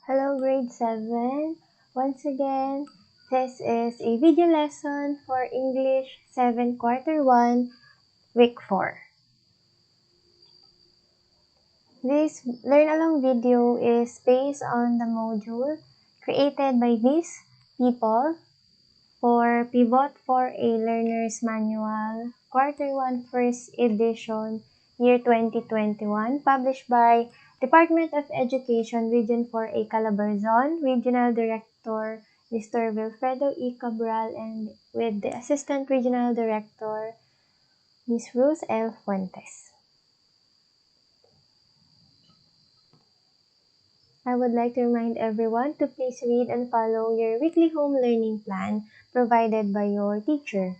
Hello grade 7. Once again, this is a video lesson for English 7 quarter 1 week 4. This learn along video is based on the module created by these people for Pivot for a Learner's Manual quarter 1 first edition year 2021 published by Department of Education, Region 4A Calabarzon, Regional Director Mr. Wilfredo E. Cabral, and with the Assistant Regional Director Ms. Ruth L. Fuentes. I would like to remind everyone to please read and follow your weekly home learning plan provided by your teacher.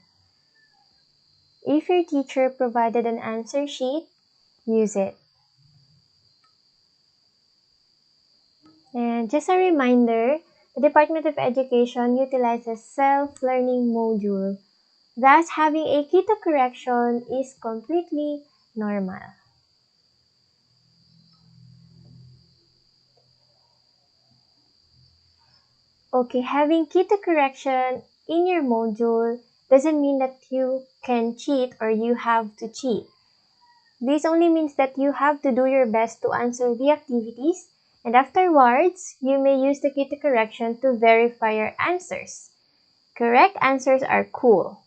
If your teacher provided an answer sheet, use it. And just a reminder, the Department of Education utilizes self-learning module. Thus, having a key to correction is completely normal. Okay, having key to correction in your module doesn't mean that you can cheat or you have to cheat. This only means that you have to do your best to answer the activities, and afterwards, you may use the key to correction to verify your answers. Correct answers are cool.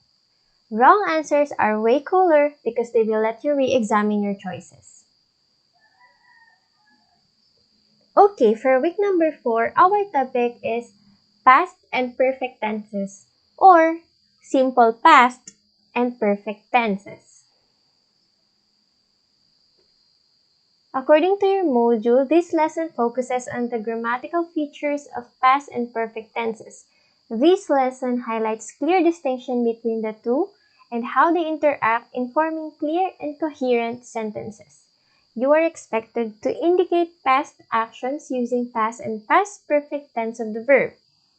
Wrong answers are way cooler because they will let you re-examine your choices. Okay, for week number 4, our topic is past and perfect tenses, or simple past and perfect tenses. According to your module, this lesson focuses on the grammatical features of past and perfect tenses. This lesson highlights clear distinction between the two and how they interact in forming clear and coherent sentences. You are expected to indicate past actions using past and past perfect tense of the verb.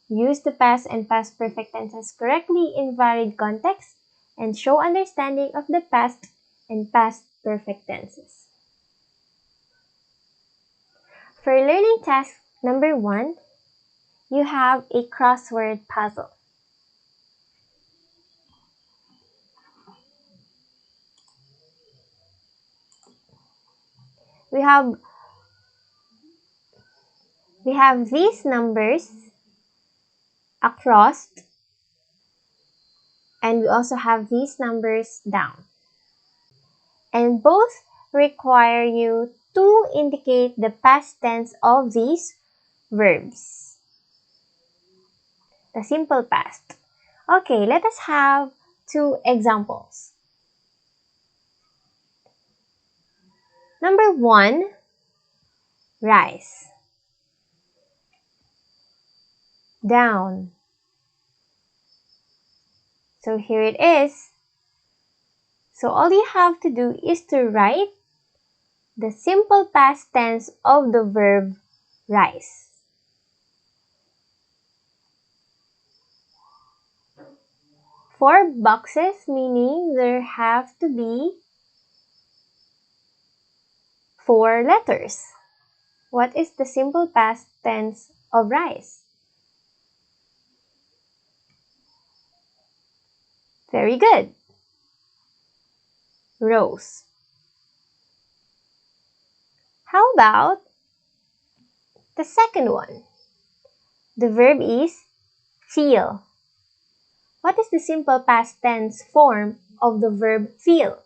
Use the past and past perfect tenses correctly in varied contexts and show understanding of the past and past perfect tenses. For learning task number 1, you have a crossword puzzle. We have these numbers across, and we also have these numbers down. And both require you to indicate the past tense of these verbs. The simple past. Okay, let us have 2 examples. Number 1, rise. Down. So here it is. So all you have to do is to write the simple past tense of the verb rise. Four boxes, meaning there have to be 4 letters. What is the simple past tense of rise? Very good. Rose. How about the second one? The verb is feel. What is the simple past tense form of the verb feel?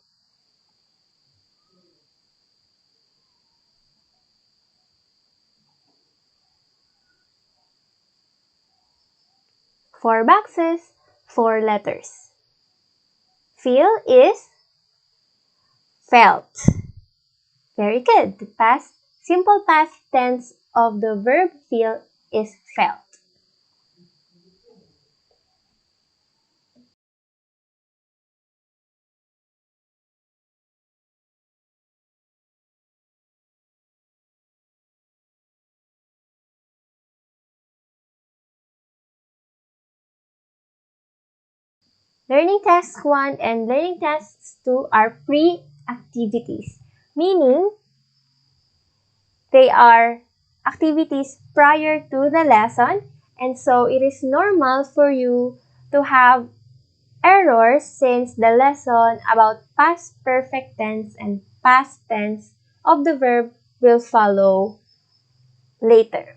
4 boxes, 4 letters. Feel is felt. Very good. The simple past tense of the verb feel is felt. Learning task 1 and learning tasks 2 are pre-activities, meaning they are activities prior to the lesson, and so it is normal for you to have errors since the lesson about past perfect tense and past tense of the verb will follow later.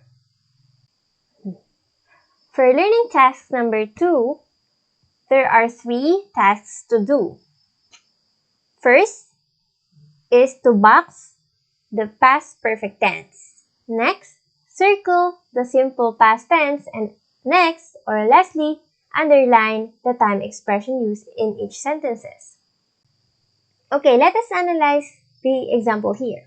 For learning task number 2, there are 3 tasks to do. First is to box the past perfect tense. Next, circle the simple past tense, and next, or lastly, underline the time expression used in each sentences. Okay, let us analyze the example here.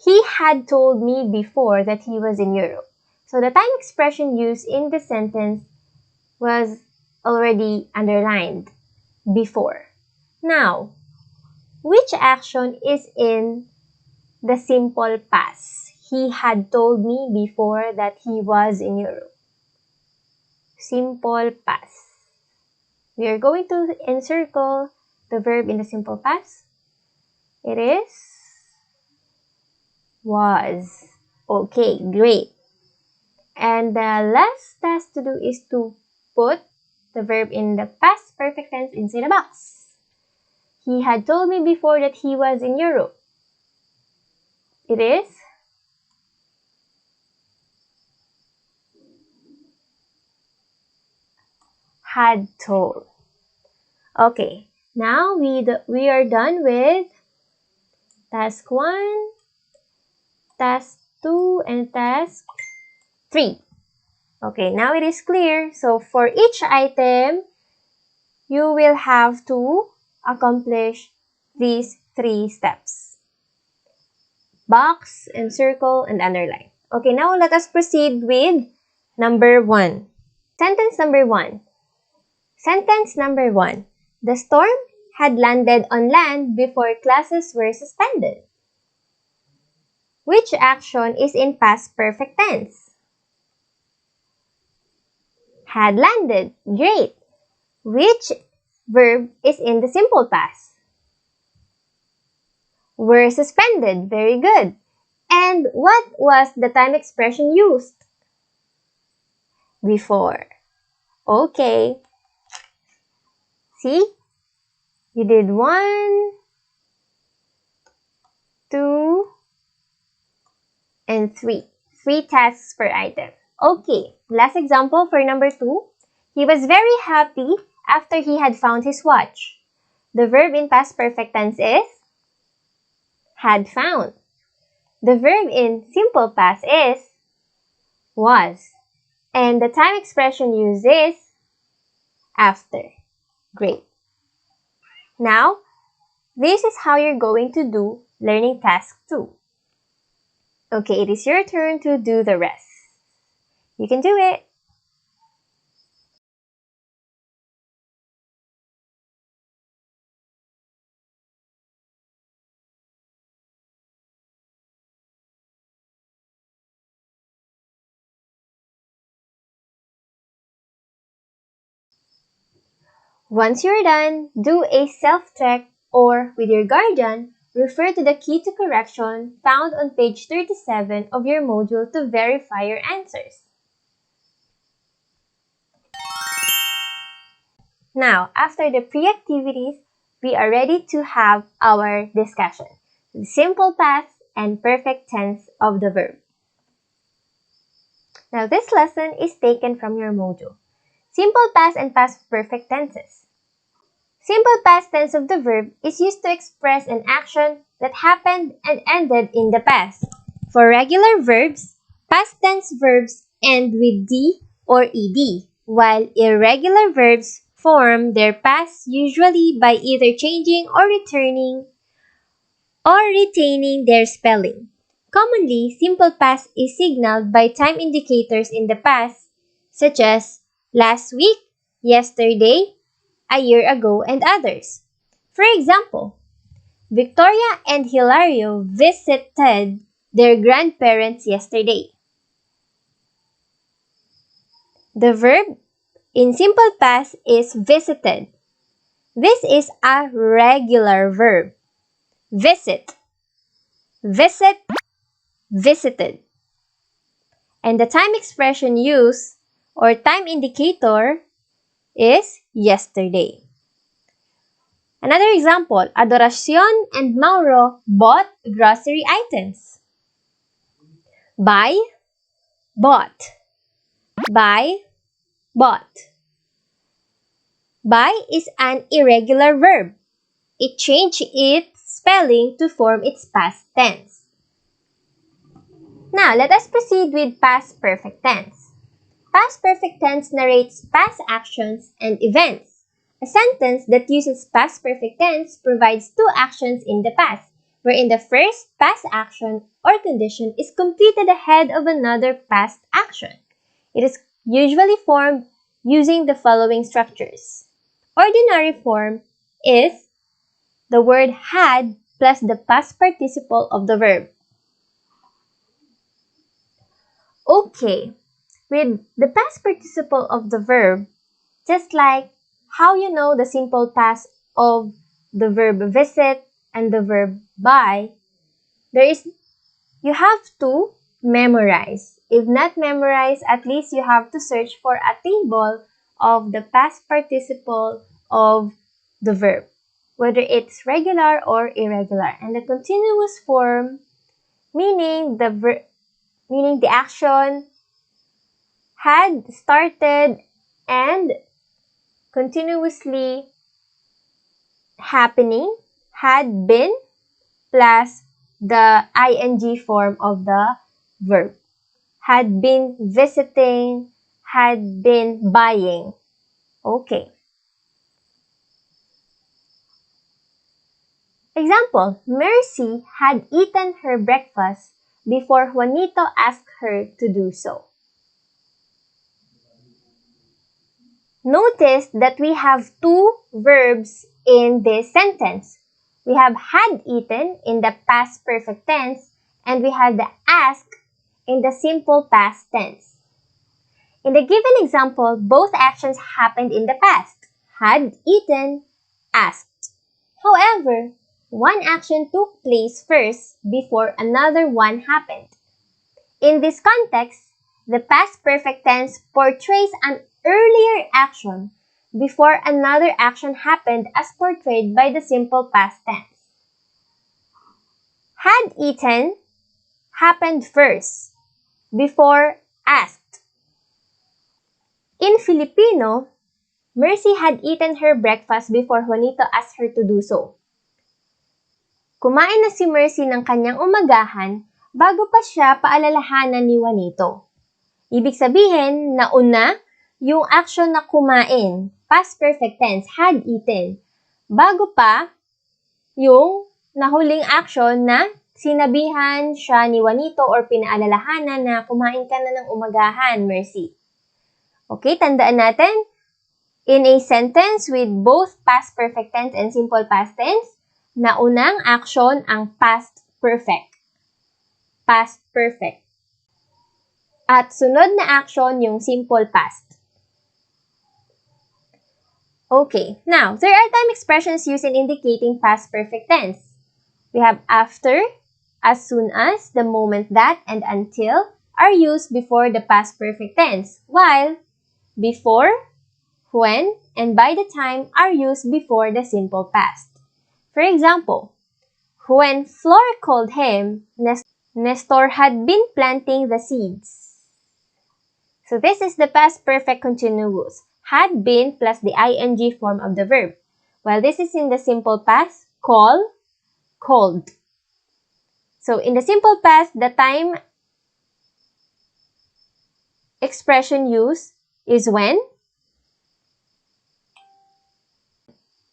He had told me before that he was in Europe. So the time expression used in the sentence was already underlined before. Now, which action is in the simple past? He had told me before that he was in Europe. Simple past. We are going to encircle the verb in the simple past. It is was. Okay, great. And the last task to do is to put the verb in the past perfect tense inside a box. He had told me before that he was in Europe. It is had told. Okay, now we are done with task 1, task 2, and task 3. Okay, now it is clear. So for each item, you will have to accomplish these 3 steps. Box, encircle, and underline. Okay, now let us proceed with number 1. Sentence number 1. Sentence number 1. The storm had landed on land before classes were suspended. Which action is in past perfect tense? Had landed. Great. Which verb is in the simple past? Were suspended. Very good. And what was the time expression used? Before. Okay. See? You did 1, 2, and 3. 3 tasks per item. Okay, last example for number 2. He was very happy after he had found his watch. The verb in past perfect tense is had found. The verb in simple past is was. And the time expression used is after. Great. Now, this is how you're going to do learning task 2. Okay, it is your turn to do the rest. You can do it. Once you're done, do a self-check or, with your guardian, refer to the key to correction found on page 37 of your module to verify your answers. Now, after the pre-activities, we are ready to have our discussion. The simple past and perfect tense of the verb. Now, this lesson is taken from your module. Simple past and past perfect tenses. Simple past tense of the verb is used to express an action that happened and ended in the past. For regular verbs, past tense verbs end with D or ED, while irregular verbs form their past usually by either changing or returning or retaining their spelling. Commonly, simple past is signaled by time indicators in the past, such as last week, yesterday, a year ago, and others. For example, Victoria and Hilario visited their grandparents yesterday. The verb in simple past is visited. This is a regular verb. visit, visit, visited. And the time expression used or time indicator is yesterday. Another example, Adoracion and Mauro bought grocery items. Buy, bought. Buy, bought. Buy is an irregular verb. It changed its spelling to form its past tense. Now, let us proceed with past perfect tense. Past perfect tense narrates past actions and events. A sentence that uses past perfect tense provides two actions in the past, wherein the first past action or condition is completed ahead of another past action. It is usually formed using the following structures. Ordinary form is the word had plus the past participle of the verb. Okay, with the past participle of the verb, just like how you know the simple past of the verb visit and the verb buy, you have to memorize. If not memorize, at least you have to search for a table of the past participle of the verb, whether it's regular or irregular. And the continuous form, meaning the action had started and continuously happening, had been, plus the ing form of the verb. Had been visiting, had been buying. Okay. Example, Mercy had eaten her breakfast before Juanito asked her to do so. Notice that we have two verbs in this sentence. We have had eaten in the past perfect tense and we have the ask in the simple past tense. In the given example, both actions happened in the past. Had eaten, asked. However, one action took place first before another one happened. In this context, the past perfect tense portrays an earlier action before another action happened as portrayed by the simple past tense. Had eaten happened first before asked. In Filipino, Mercy had eaten her breakfast before Juanito asked her to do so. Kumain na si Mercy ng kanyang umagahan bago pa siya paalalahanan ni Juanito. Ibig sabihin, nauna yung action na kumain, past perfect tense, had eaten, bago pa yung nahuling action na sinabihan siya ni Juanito or pinaalalahanan na kumain ka na ng umagahan, Mercy. Okay, tandaan natin, in a sentence with both past perfect tense and simple past tense, naunang action ang past perfect. Past perfect. At sunod na action yung simple past. Okay, now, there are time expressions used in indicating past perfect tense. We have after, as soon as, the moment that, and until are used before the past perfect tense, while before, when, and by the time are used before the simple past. For example, when Flora called him, Nestor had been planting the seeds. So this is the past perfect continuous. Had been plus the ing form of the verb. While this is in the simple past, call, called. So in the simple past, the time expression used is when.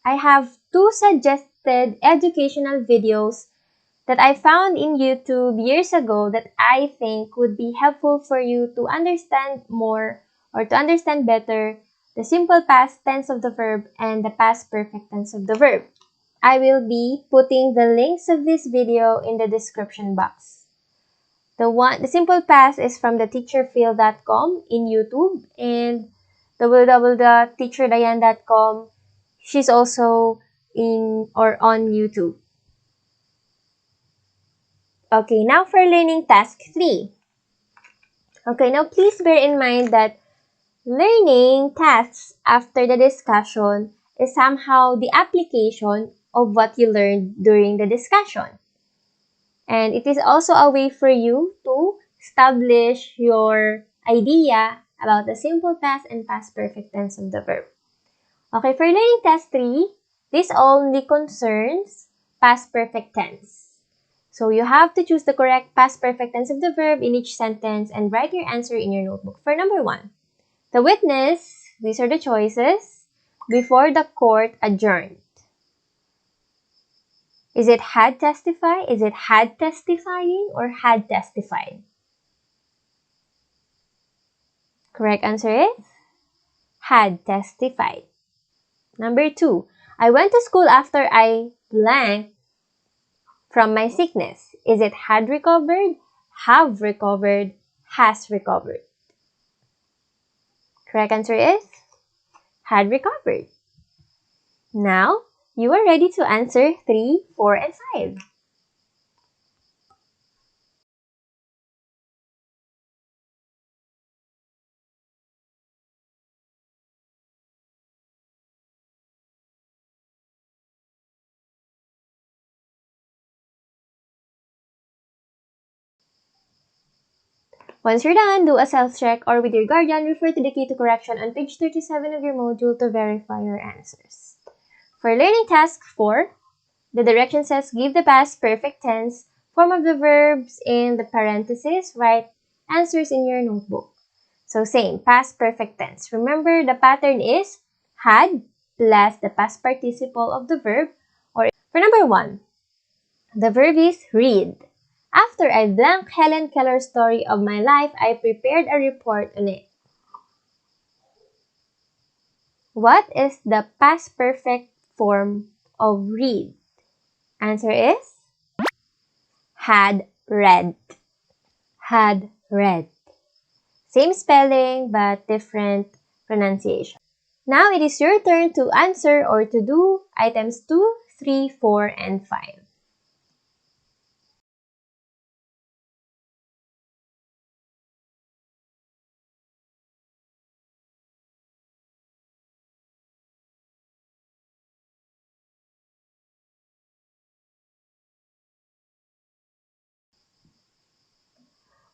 I have two suggested educational videos that I found in YouTube years ago that I think would be helpful for you to understand more or to understand better the simple past tense of the verb and the past perfect tense of the verb. I will be putting the links of this video in the description box. The simple past is from the teacherphil.com in YouTube and www.teacherdayan.com. She's also in or on YouTube. Okay, now for learning task 3. Okay, now please bear in mind that learning tasks after the discussion is somehow the application of what you learned during the discussion. And it is also a way for you to establish your idea about the simple past and past perfect tense of the verb. Okay, for learning task 3, this only concerns past perfect tense. So you have to choose the correct past perfect tense of the verb in each sentence and write your answer in your notebook. For number 1, the witness, these are the choices, before the court adjourned. Is it had testified? Is it had testifying or had testified? Correct answer is had testified. Number 2, I went to school after I blank from my sickness. Is it had recovered, have recovered, has recovered? Correct answer is had recovered. Now, you are ready to answer 3, 4, and 5. Once you're done, do a self-check or with your guardian, refer to the key to correction on page 37 of your module to verify your answers. For learning task 4, the direction says give the past perfect tense form of the verbs in the parentheses, write answers in your notebook. So same, past perfect tense. Remember the pattern is had plus the past participle of the verb. Or for number 1, the verb is read. After I blank Helen Keller's story of my life, I prepared a report on it. What is the past perfect form of read? Answer is had read. Had read. Same spelling but different pronunciation. Now it is your turn to answer or to do items 2, 3, 4, and 5.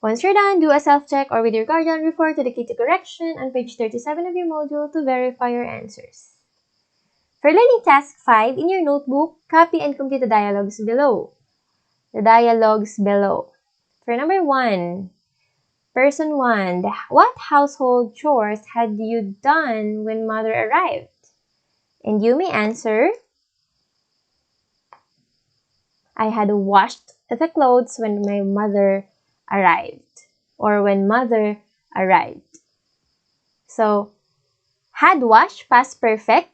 Once you're done, do a self-check or with your guardian, refer to the key to correction on page 37 of your module to verify your answers. For learning task 5, in your notebook, copy and complete the dialogues below. The dialogues below. For number 1, person 1, what household chores had you done when mother arrived? And you may answer, I had washed the clothes when my mother arrived. Or when mother arrived. So, had washed, past perfect,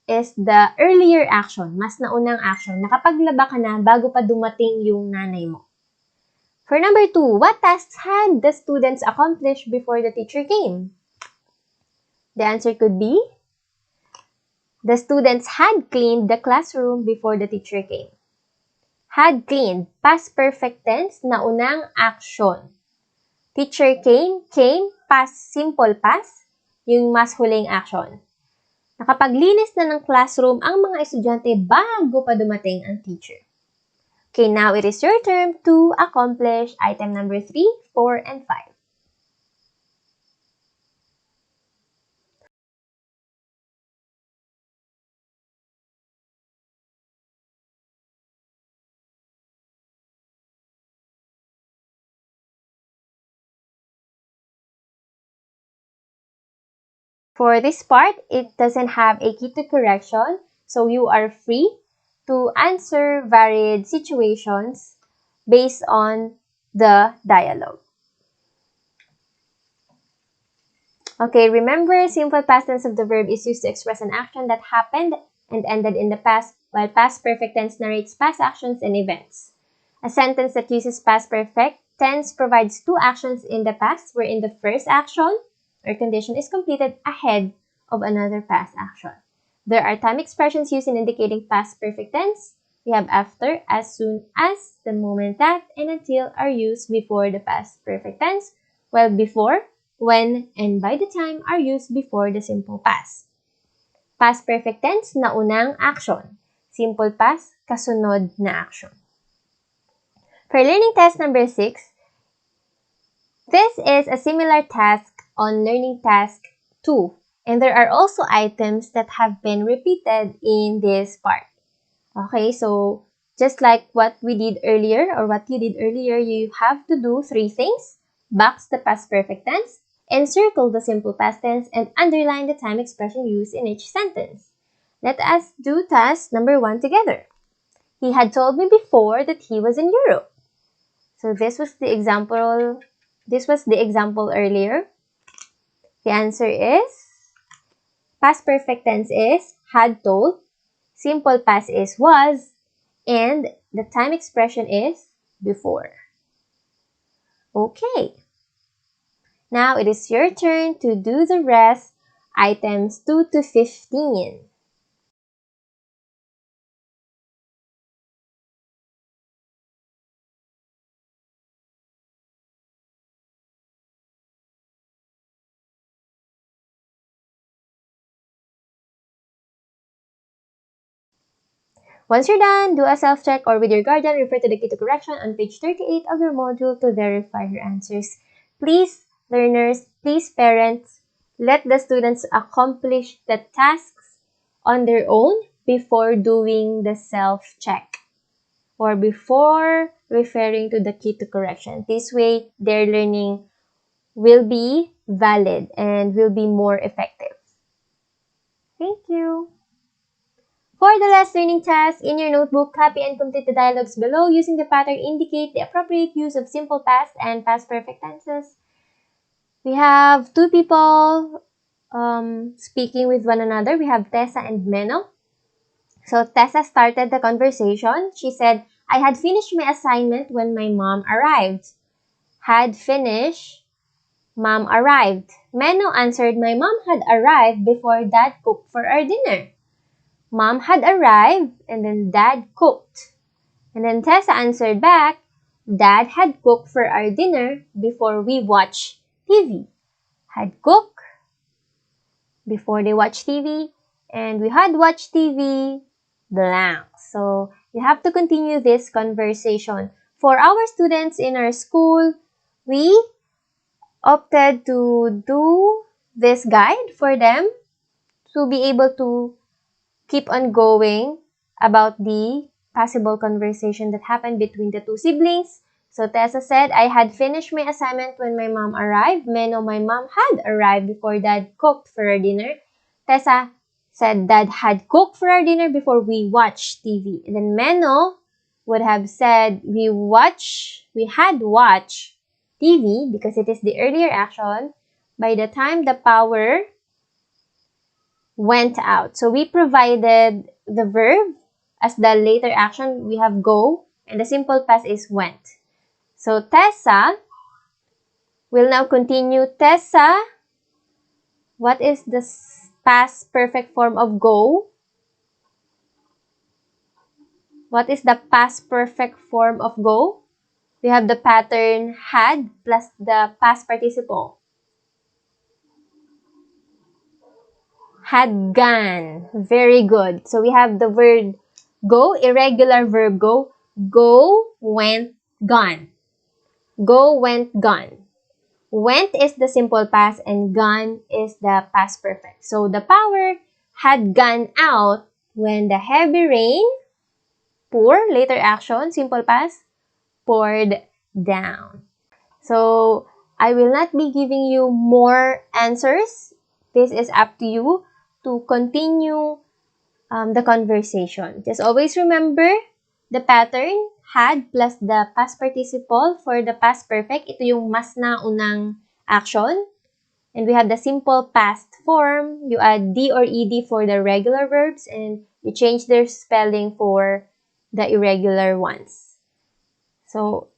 is the earlier action, mas naunang action. Nakapaglaba ka na bago pa dumating yung nanay mo. For number 2, what tasks had the students accomplished before the teacher came? The answer could be, the students had cleaned the classroom before the teacher came. Had cleaned, past perfect tense, naunang action. Teacher came, past simple past, yung mas huling action. Nakapaglinis na ng classroom ang mga estudyante bago pa dumating ang teacher. Okay, now it is your turn to accomplish item number 3, 4, and 5. For this part, it doesn't have a key to correction, so you are free to answer varied situations based on the dialogue. Okay, remember, simple past tense of the verb is used to express an action that happened and ended in the past, while past perfect tense narrates past actions and events. A sentence that uses past perfect tense provides two actions in the past, wherein the first action or condition is completed ahead of another past action. There are time expressions used in indicating past perfect tense, We have after, as soon as, the moment that, and until are used before the past perfect tense, while before, when, and by the time are used before the simple past. Past perfect tense, naunang action. Simple past, kasunod na action. For learning test number 6, this is a similar task on learning task 2, and there are also items that have been repeated in this part. Okay, so just like what we did earlier or what you did earlier, you have to do 3 things. Box the past perfect tense, encircle the simple past tense, and underline the time expression used in each sentence. Let us do task number 1 together. He had told me before that he was in Europe. So this was the example earlier. The answer is, past perfect tense is had told, simple past is was, and the time expression is before. Okay. Now it is your turn to do the rest, items 2 to 15. Once you're done, do a self-check or with your guardian, refer to the key to correction on page 38 of your module to verify your answers. Please, learners, please, parents, let the students accomplish the tasks on their own before doing the self-check or before referring to the key to correction. This way, their learning will be valid and will be more effective. Thank you. For the last learning task, in your notebook, copy and complete the dialogues below using the pattern indicate the appropriate use of simple past and past perfect tenses. We have 2 people speaking with one another. We have Tessa and Meno. So Tessa started the conversation. She said, I had finished my assignment when my mom arrived. Had finished, mom arrived. Meno answered, my mom had arrived before dad cooked for our dinner. Mom had arrived and then dad cooked. And then Tessa answered back, dad had cooked for our dinner before we watched TV. Had cooked before they watched TV, and we had watched TV blank. So you have to continue this conversation. For our students in our school, we opted to do this guide for them to be able to keep on going about the possible conversation that happened between the 2 siblings. So Tessa said, I had finished my assignment when my mom arrived. Meno, my mom had arrived before dad cooked for our dinner. Tessa said dad had cooked for our dinner before we watched TV. And then Meno would have said we had watched TV because it is the earlier action by the time the power went out. So we provided the verb as the later action. We have go and the simple past is went. So Tessa will now continue. Tessa, what is the past perfect form of go? What is the past perfect form of go? We have the pattern had plus the past participle. Had gone. Very good. So we have the word go, irregular verb go. Go, went, gone. Go, went, gone. Went is the simple past and gone is the past perfect. So the power had gone out when the heavy rain, pour, later action, simple past, poured down. So I will not be giving you more answers. This is up to you to continue the conversation. Just always remember the pattern, had plus the past participle for the past perfect. Ito yung mas naunang action. And we have the simple past form. You add D or ED for the regular verbs and you change their spelling for the irregular ones. So,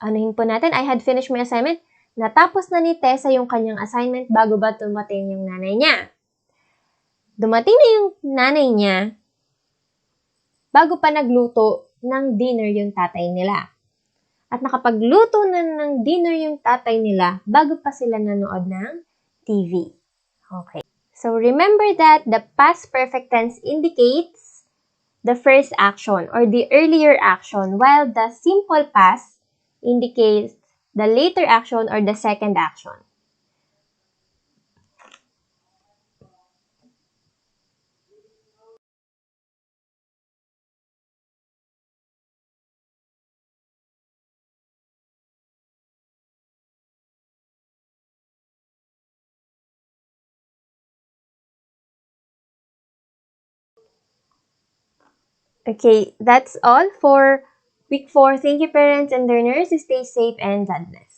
anuhin po natin, I had finished my assignment. Natapos na ni Tessa yung kanyang assignment bago ba dumating yung nanay niya. Dumating na yung nanay niya. bago pa nagluto ng dinner yung tatay nila. At nakapagluto na ng dinner yung tatay nila bago pa sila nanood ng TV. Okay. So remember that the past perfect tense indicates the first action or the earlier action, while the simple past indicates the later action or the second action. Okay, that's all for week 4. Thank you, parents and learners. Stay safe and God bless.